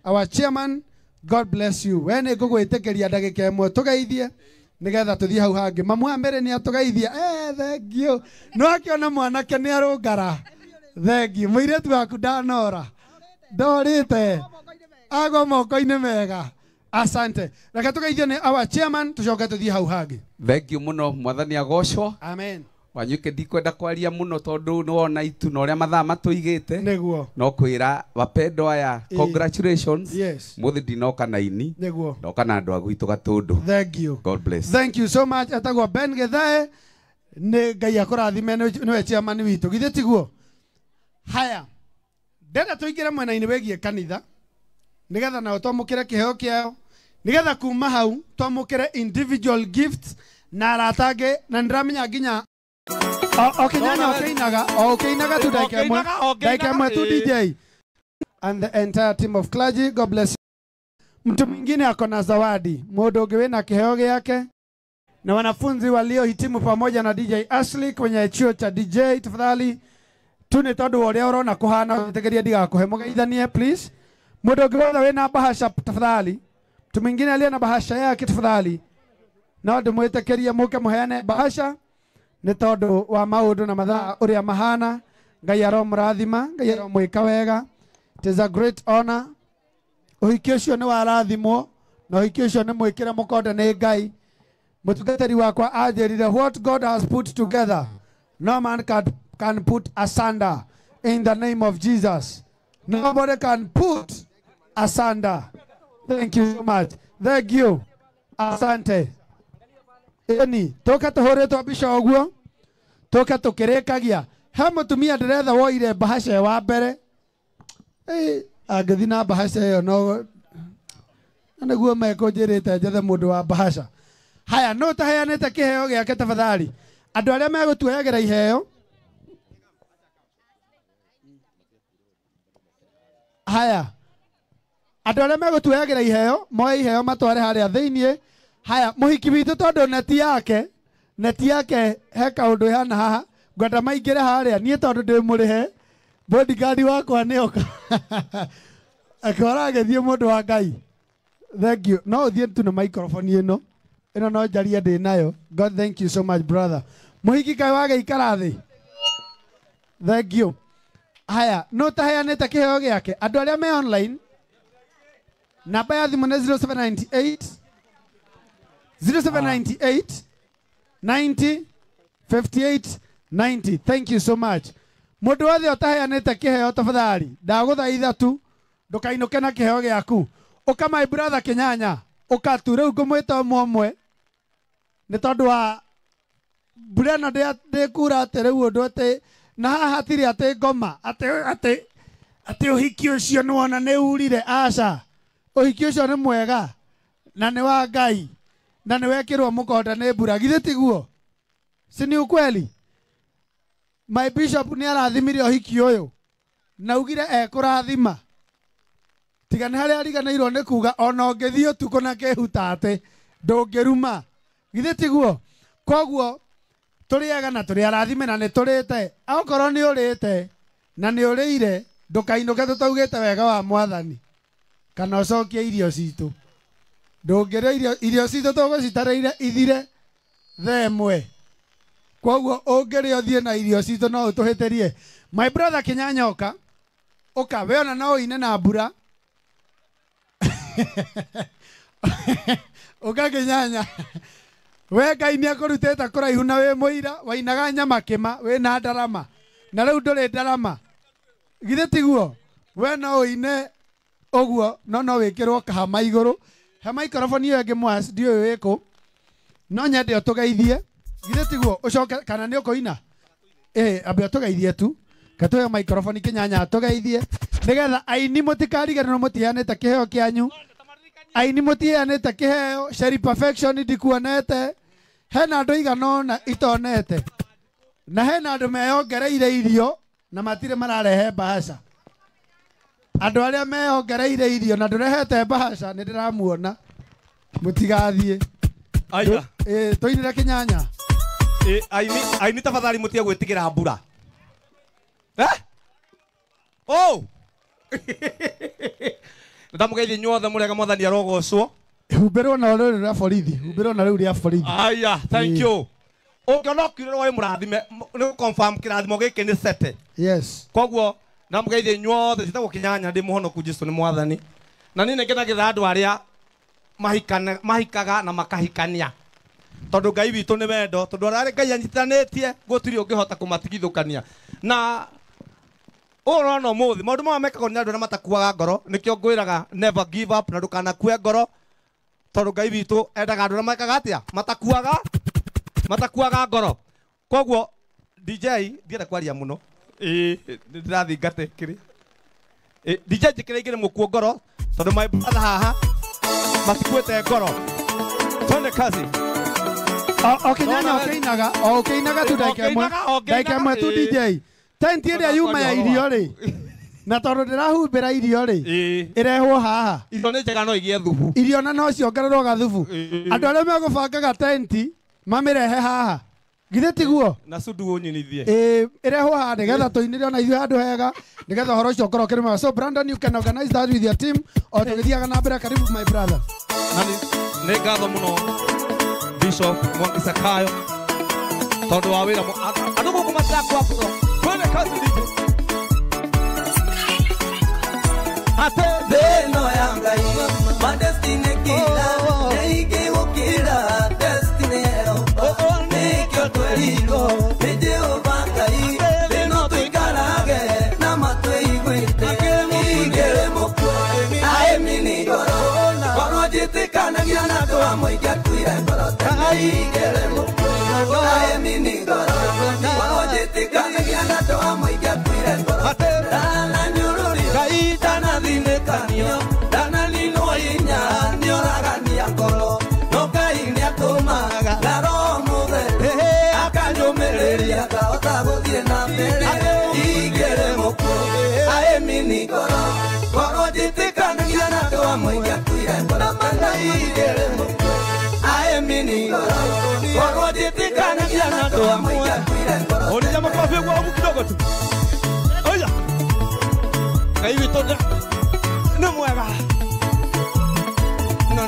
Our chairman, God bless you. When you go take a ndagika ĩmwe tũgeithie nigetha tuthie hau hangi. Mamu wa mbere ni atugeithia. Thank you. No akiona mwanake ni arungara. Thank you. Mũirĩtu waku ndanora. Ndorite. Ago moko-inĩ mega. Asante. Reke tũgeithie ni our chairman tucoke tuthie hau hangi. Thank you muno mwathani agocwo. Amen. Wanyuke ndikwenda kwaria muno tondu nuona itu na uria mathaa matuigite niguo no kwira wapendo aya congratulations. Yes. Muthi ndinoka na ini niguo ndoka na andu agwitu gatundu. Thank you. God bless. Thank you so much. Atagwo Ben Gethae ni Ngai akurathime niwe chairman witu githe tiguo. Haya ndenda tuingire mwena-ini wegie kanitha nigetha nao twamukire kiheo kiao nigetha kuma hau twamukire individual gifts na aratange na ndiramenya nginya Okay, tu daika tu DJ and the entire team of clergy. God bless you. Mtu mwingine ako na zawadi. Mundu ungi wina kiheo giake. Na wanafunzi waliohitimu pamoja na DJ Ashley kwenye chuo cha DJ, tafadhali tuni tondu uria urona kuhana tegeria ndigakuhe mugeithanie please. Mundu ungi wina bahasha tafadhali. Mtu mwingine aliye na bahasha yake tafadhali. Na ndimwitekeria muke muheane bahasha. Ni tondu wa maundu na mathaa uria mahana. Ngai aromurathima, Ngai aromwika wega. It is a great honor. Uhiki ucio ni warathimwo na uhiki ucio ni mwikire mukonde ni Ngai. Mutungatiri wakwa anjirire what God has put together no man can put asunder in the name of Jesus. Nobody can put asunder. Thank you so much. Thank you. Asante. Eni toka tuhoretwo bisha oguo toka tukirekagia he mutumia ndiretha woire bahasha wa mbere agathi na bahasha yo no naguo meko njirite njethe mundu wa bahasha. Haya no taheanite kiheo giake tafadhali andu aria megutuoyagira iheo. Haya andu aria megutuoyagira iheo moe iheo matware haria thiini. Haya muhiki witu tondu neti yake he kaundu hana haha ngwenda maingire haria nie tondu ndi murihe bodyguard wakwa nioka akwara agethie mundu wa Ngai. Thank you. No uthie tu na microphone ino no njaria ndi nayo. God thank you so much brother. Muhiki kai wage ikara thi. Thank you. Haya no taheanite kiheo giake andu aria me online namba ya thimu ni 0798 0798 90 58 90. Thank you so much. Mundu wothe utaheanite kiheo tafadhali ndaguthaitha tu ndukainuke na kiheo giaku uka my brother Kinyanya uka tu riu ngumwita mwomwe ni tondu wa burena de kura ati riu undu ati na hatiri ati ngoma ati uhiki ucio niwona ni urire aca uhiki ucio ni mwega na ni wa Ngai na niwekirwo mukonda ni mbura githe tiguo si ni ukweli. My bishop ni arathimire uhiki uyu na ugire ekurathima tiga ni haria ariganirwo ni kuga ona ungithie utuko na kehutate ndungiruma githe tiguo. Koguo turiaga na turi arathime na ni turite akorwo ni urite na ni urire ndukainuke tutaugite wega wa mwathani kana ucokie irio citu ndungire irio citu tugucitareire ithire themwe. Koguo ungire uthie na irio citu no utuhitirie. My brother Kinyanya uka we ona no ine na mbura uka Kinyanya we Ngai ni akurutete kuraihu na we muira wainaga nyama kima we na ndarama na riu nduri ndarama githe tiguo we no ine oguo no wikirwo kahama iguru he microphone iyo ngi mwas ndio wiko no nyende utugeithie githe tiguo ucoke kana ni ukuina abe utugeithie tu katoya microphone Kinyanya atugeithie nigetha aini mutikarigana no mutianete kiheo kianyu aini mutianete kiheo Sherry Perfection ndikuonete hena andu iganona itonete na hena andu meyongereire irio na matire mararehe bahasha. Andu aria meyongereire irio na ndurehete bahasha ni ndiramuona mutigathie aiga toinire Kinyanya aini tafadhali mutie gwitigira mbura oh ndamugeithie nyothe murega mwathani arogocwo humbirwo na rũrũ rwa borithi humbirwo na rũu rĩa borithi aya thank you ũngĩona ũkirĩrwo wĩ mũrathime nĩ confirm kĩrathimo gĩkĩ nĩ sete yes koguo ndamugeithie nyothe citagwo Kĩnyanya ndĩ mũhonoku Jesũ nĩ mwathani na niĩ nĩngenagĩra andũ arĩa mahikaga na makahikania tondũ Ngai witũ nĩ wendo tondũ arĩa Ngai anyitithanĩtie gũtirĩ ũngĩhota kũmatigithũkania na ũrona ũmũthĩ maũndũ maya mekagwo nĩ andũ arĩa matakuaga ngoro nĩkĩo ngwĩraga never give up na ndũkanakue ngoro tondũ Ngai witũ endaga andũ arĩa mekaga atĩa matakuaga ngoro koguo DJ ndienda kwaria mũno ndĩrathiĩ ngate kĩrĩ DJ njĩkĩra igĩrĩ mũkuo ngoro tondũ my brother haha matikuĩte ngoro twende kazi Kĩnyanya tu ndagĩka ĩmwe tu DJ tenti ĩrĩa yuma ya irio rĩ na tondũ ndĩrahumbĩra irio rĩ ĩrehwo haha irio nĩ njega no igĩe thubu irio na no ciongererwo gathubu andũ arĩa megũbangaga tenti mamĩrehe haha githĩ tiguo na sundu ũnyinithie ĩrehwo haha nĩgetha tũinĩre ona ithuĩ handũ hega nĩgetha ũhoro ũcio ũkorwo ũkĩrĩ mwega so Brandon you can organize that with your team o tũgĩthiaga na mbere karibu my brother na nĩ ngatho mũno Bishop Mwangi Sakayo tondũ wa wĩra andũ gũkũ matakwabuo twende kazi DJ ate thĩno ya Ngai ma destiny kila neige gũkĩra destiny ero nĩkĩo twerirwo nĩ Jehova Ngai thĩno tũikarage na matũiguĩte igĩrĩ mũkuo aemini ngoro njĩtĩkanagia na andũ amwe ingĩatuire ngoro igĩrĩ mũkuo aemini ngoro njĩtĩkanagia na andũ amwe ingĩatuire ngoro na nyũrũrio Ngai ndanathinĩkanio ndananino inya nĩoragania ngoro no Ngai nĩatũmaga na Roho Mũtheru akanyũmĩrĩria ngahota gũthiĩ na mbere igĩrĩ mũkuo aemini ngoro njĩtĩkanagia na andũ amwe ingĩatuire ngoro igĩrĩ mũkuo aemini ngoro njĩtĩkanagia na andũ amwe ingĩatuire ngoro ũrĩa makofi kwa kidogo tu oya Ngai witũ nĩ mwega no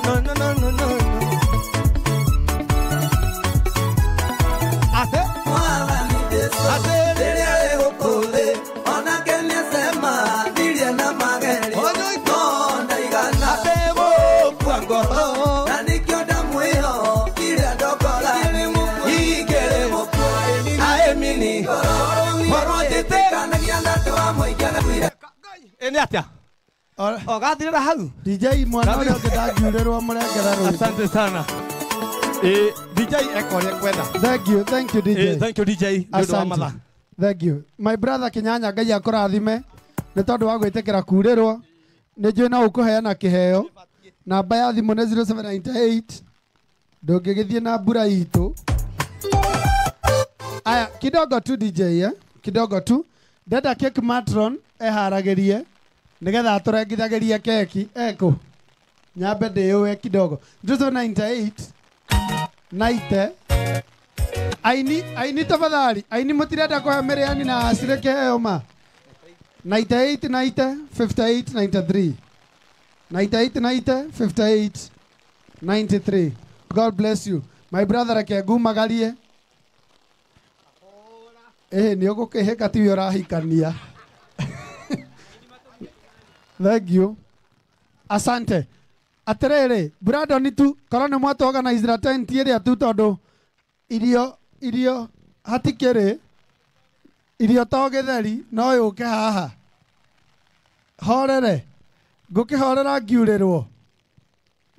ate mwathani Jesũ rĩrĩa rĩgũkũthĩ onake nĩasema ndirie na mageri no ndaigana gũkua ngoro na nĩkĩo ndamwĩho iria ndokora igĩrĩ mũkuo aemini ngoro njĩtĩkanagia na andũ amwe ingĩatuire nĩ atĩa gathirĩra hau DJ mwana ũrĩa ũngĩ ndangiurĩrwo mũrengera rũciũ asante sana DJ ekoria kwenda thank you DJ thank you DJ nĩũndũ wa mathaa thank you my brother Kĩnyanya Ngai akũrathime nĩ tondũ wa gwĩtĩkĩra kurĩrwo nĩ njũĩ no ũkũheana kĩheo namba ya thimũ nĩ 0798 ndũngĩgĩthiĩ na mbura itũ aya kidogo tu DJ kidogo tu ndenda cake matron eharagĩrie nĩgetha tũrengithagĩrie keki eko nyambe ndĩũwe kidogo 0798 naite aini tafadhali aini mũtirenda kũhe mĩrĩani na acirĩ kĩheo ma 98 58 93 God bless you my brother reke ngumagarie nĩ ũgũkĩhĩka tiwe ũrahikania thank you asante atirĩrĩ Brandon tu korwo nĩ mwatũ organize na tent ĩrĩa tu tondũ irio hatikĩrĩ irio to gĩtheri no yũke haha horere ngũkĩhorera ngiurĩrwo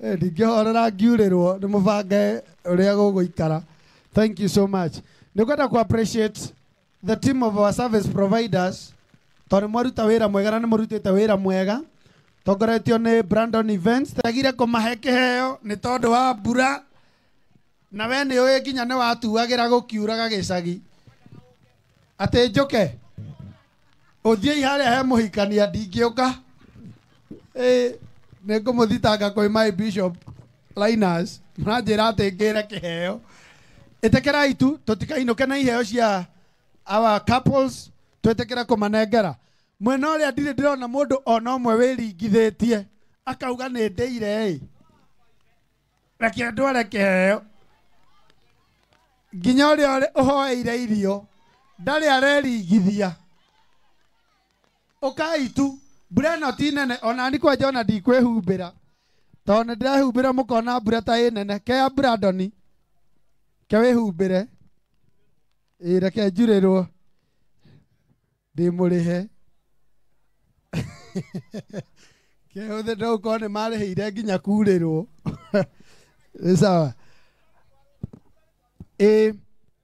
ndingĩhorera ngiurĩrwo nĩ mũbange ũrĩa gũgũikara thank you so much nĩngwenda ku appreciate the team of our service providers tondũ mwaruta wĩra mwega na nĩ mũrutĩte wĩra mwega tongoretio nĩ Brandon Events tagire kũmahe kĩheo nĩ tondũ wa mbura na we nĩ ũĩ nginya nĩ watuagĩra gũkiuraga gĩcagi atĩ njũke ũthiĩ harĩa he mũhikania ndingĩũka nĩ ngũmũthitanga kwĩ my bishop Linus mũranjĩra atĩ ngĩre kĩheo ĩtĩkĩrai tu tũtikainũke na iheo cia our couples twĩtĩkĩre kũmanengera mwena ũrĩa ndirĩ ndĩrona mũndũ ona ũmwe wĩringithĩtie akauga nä ndäire reke ndware kĩheo nginya ũrĩa ũhoeire irio ndarĩ areringithia ũkai tu mbura ĩno ti nene ona ni kwanja ona ndikwĩhumbĩra tondũ nĩ ndĩrehumbĩra mũkona mbura ta ĩ nene kea Brandoni ke wĩhumbĩre reke njurĩrwo ndĩmũrĩhe kehothe ndũkorwo nĩ marĩhĩire nginya kurĩrwo sawa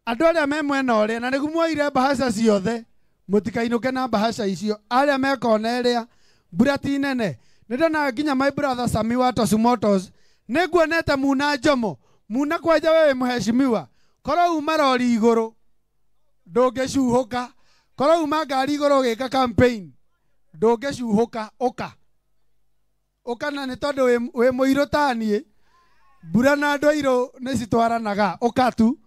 andũ arĩa me mwena ũrĩa na nĩguo muoire mbahaca ciothe mũtikainũke na mbahaca icio arĩa mekona ĩrĩa mbura ti nene nĩ ndona nginya my brother Sami wa Tosu Motors nĩnguonete Muna Njomo Muna kwanja wewe mũheshimiwa korwo uma rori igũrũ ndũngĩcuhũka korwo uma ngari igũrũ ũgĩka campaign ndũngĩcuhũka ũka na nĩ tondũ wĩ mũirũ ta niĩ mbura na andũ airũ nĩ citwaranaga ũka tu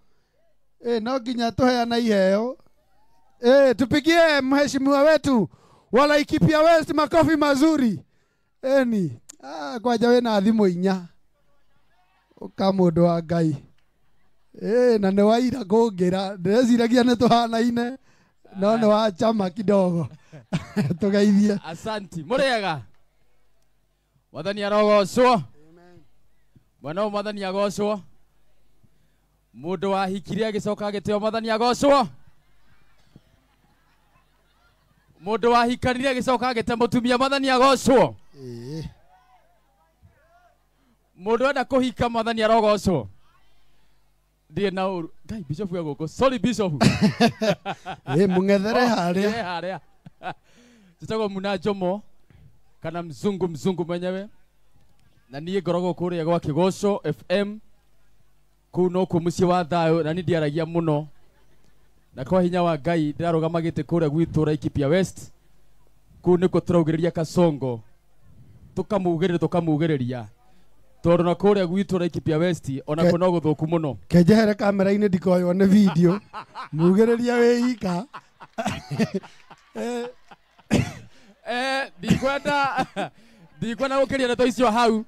no nginya tũheana iheo tupigie mheshimiwa wetu wa Laikipia West makofi mazuri ni kwanja wĩna thimũ inya ũka mũndũ wa Ngai na nĩ waira ngũngĩra ndĩreciragia nĩ tũhanaine no nĩ wa chama kidogo tũgeithie asanti mũrĩega Mwathani arogocwo mwana Mwathani agocwo mũndũ wahikirie agĩcoka agĩteo Mwathani agocwo mũndũ wahikanire agĩcoka agĩte mũtumia Mwathani agocwo mũndũ enda kũhika Mwathani arogocwo ndiye na ũru Ngai bishop ya gũkũ sorry bishop mũng'ethere harĩa Tutago Muna Njomo kana mzungu mwenyewe na niĩ ngoragwo kũrĩa gwa Kĩgoco FM kũu no kũ mũciĩ wa thayũ na niĩ ndiaragia mũno na kwa hinya wa Ngai ndarũgama gĩtĩ kũrĩa gwitũ Laikipia West kũu nĩkuo tũraugĩrĩria Kasongo tũkamugĩrĩria tondũ na kũrĩa gwitũ Laikipia West ona kũ no gũthũku mũno kenjehere kamera-inĩ ndikoywo nĩ video mugĩrĩria wĩika ndikwenda gũkĩria ndeto icio hau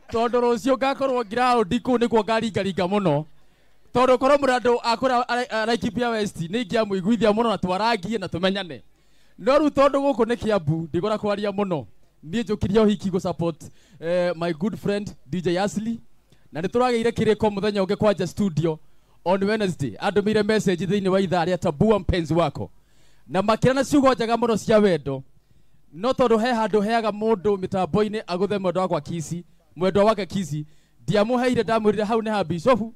tondũ rũciũ ngakorwo ground kũu nĩkuo ngaringaringa mũno tondũ korwo mũndũ akũra Laikipia West nĩ ingĩamũiguithia mũno na twarangie na tũmenyane no rĩu tondũ gũkũ nĩ Kiambu ndigora kwaria mũno niĩ njũkirie ũhiki gũ support my good friend DJ Asli na nĩ tũragĩire kĩrĩko mũthenya ũngĩ kwanja studio on Wednesday andũmĩire message thĩinĩ wa ithaa rĩa Tabua mpenzi wako na makĩrana ciugo njega mũno cia wendo no tondũ he handũ heaga mũndũ mĩtambo-inĩ agũthe mwendwa wakwa Kisi mwendwa wake Kisi ndiamũheire ndamwĩrire hau nĩ ha bishop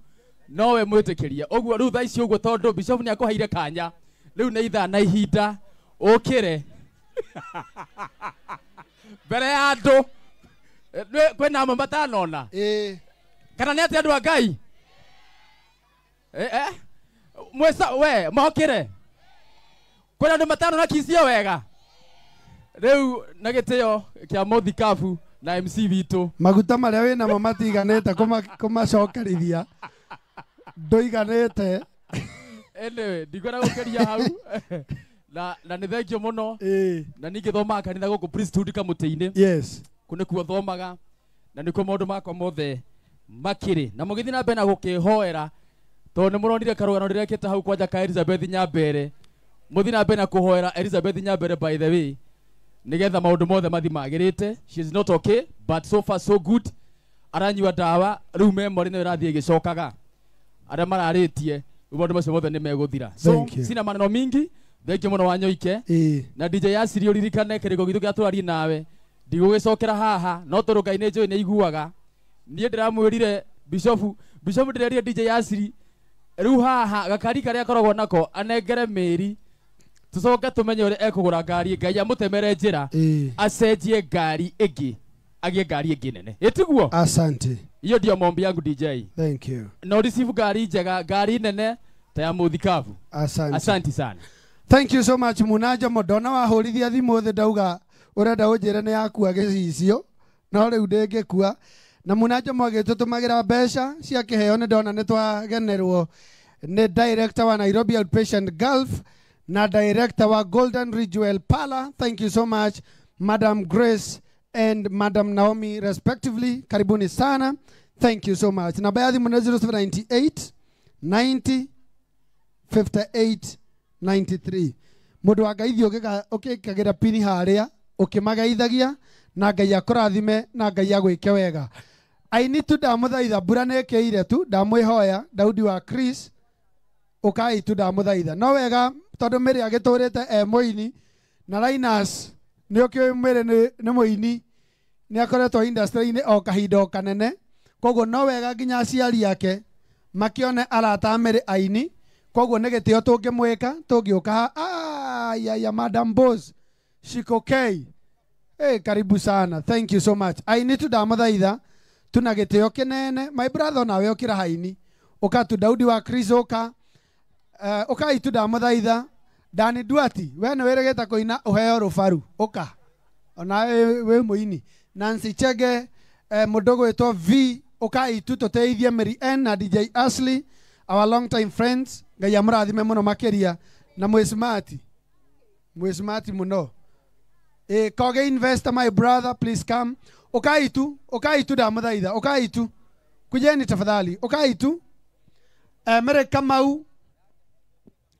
nowe mwĩtĩkĩria ũguo rĩu thaa ici ũguo tondũ bishop nĩ akũheire kanya rĩu nĩ ithaa na ihinda ũkĩre mbere ya andũ kwĩna amwe matanona kana nĩ atĩ andũ a Ngai mwesa we mohokĩre kwĩna andũ matanona Kisi wega rĩu na gĩtĩo kĩa Mũthikabu na MC witũ maguta marĩa wĩ namo matiganĩte kũmacokerithia ndũiganĩte anyway ndikwenda gũkĩria hau na nĩ thengio mũno na ningĩ thomaga kanitha gũkũ priesthood kamũtĩ-inĩ yes kũ nĩkuo thomaga na nĩkuo maũndũ makwa mothe makĩrĩ na mũgĩthiĩ na mbere na gũkĩhoera tondũ nĩ mũronire karũgano rĩrĩa kĩte hau kwanja ka Elizabeth Nyambere mũthiĩ na mbere na kũhoera Elizabeth Nyambere by the way nigetha maũndũ mothe mathi magĩrĩte she is not okay but so far so good aranyua ndawa rĩu memory nĩ ĩrathiĩ ĩgĩcokaga arĩa mararĩtie maũndũ macio mothe nĩ megũthira so sina maneno mingi thengio mũno Wanyoike na DJ Asiri ũririkane kĩrĩko gitũ gĩa tũrarie nawe ndigũgĩcokera haha no tondũ Ngai nĩ njũĩ nĩ iguaga niĩ ndĩramwĩrire bishop ndĩrerie DJ Asiri rĩu haha gakari karĩa akoragwo nako anengere mĩri tucoke tumenye ũrĩa ekũgũra ngari Ngai amũtemere njĩra acenjie ngari ĩngĩ agĩe ngari ĩngĩ nene ĩtiguo asante hiyo ndio maombi yangu DJ thank you no receive ngari njega ngari nene ta ya Mũthikabu asante sana thank you so much Muna Njomo ndona wahũrithia thimũ thĩ ndauga ũrenda ũnjĩre nĩ yakua gĩcicio no rĩu ndĩngĩkua na Muna Njomo agĩtũtũmagĩra mbeca cia kĩheo nĩ ndona nĩ twagenerwo nĩ director wa Nairobi Outpatient Gulf na director wa Golden Ridge Well Pala. Thank you so much Madam Grace and Madam Naomi respectively. Karibuni sana. Thank you so much. Namba ya thimu ni 0798 90 58 93. Mundu wa Ngai ukikagira pini haria ukimagaithagia na Ngai akurathime na Ngai agwike wega. I need to ndamuthaitha mbura nekeire tu ndamwihoya Daudi wa Chris ukai tu ndamuthaitha no wega tondu Mary agiturite muini na Linus ni ukio Mary ni muini ni akoretwo industry-ini o kahinda kanene koguo no wega nginya aciari yake makione arata Mary aini koguo nĩ gĩtĩo tũngĩmwĩka tũngĩũka ya Madam Boss Shiko K. Hey, karibu sana. Thank you so much. I need to ndamuthaitha tuna gĩtĩo kĩnene. My brother nawe ũkĩra haini ũka tu Daudi wa Chris ũka ũka itu ndamuthaitha Dani Duati we nĩ wĩrĩgĩte kũina ũheo rũbaru ũka ona wĩ mũini Nancy Chege mũndũ gwĩtwo V ũka itu tũteithie Mary N na DJ Ashley our long time friends. Ngai amurathime muno makiria na mwesmati muno. Koge Investor, my brother, please come. Okaitu ndamuthaitha okaitu kujeni tafadhali okaitu Mere Kamau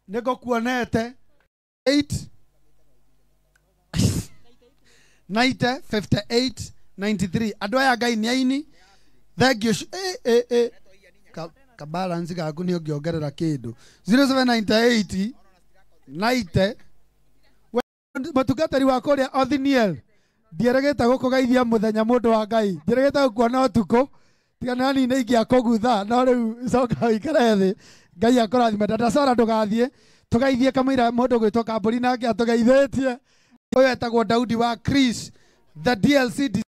nego kuonete 8 90 58 93 andũ aya Ngai nĩ aini thengio balance gaku ni ungiongerera kindu 0798 90 matugatari wa kuria Othniel ndieregete gukugeithia muthenya mundu wa Ngai ndieregete gukuona utuku tigana nini ingia kugutha no riu coka ikare thi Ngai akurathime ndasara ndugathie tugeithie kamira mundu gwitwo Kamburi nake atugeithĩtie uyu etagwo Daudi wa Chris the DLC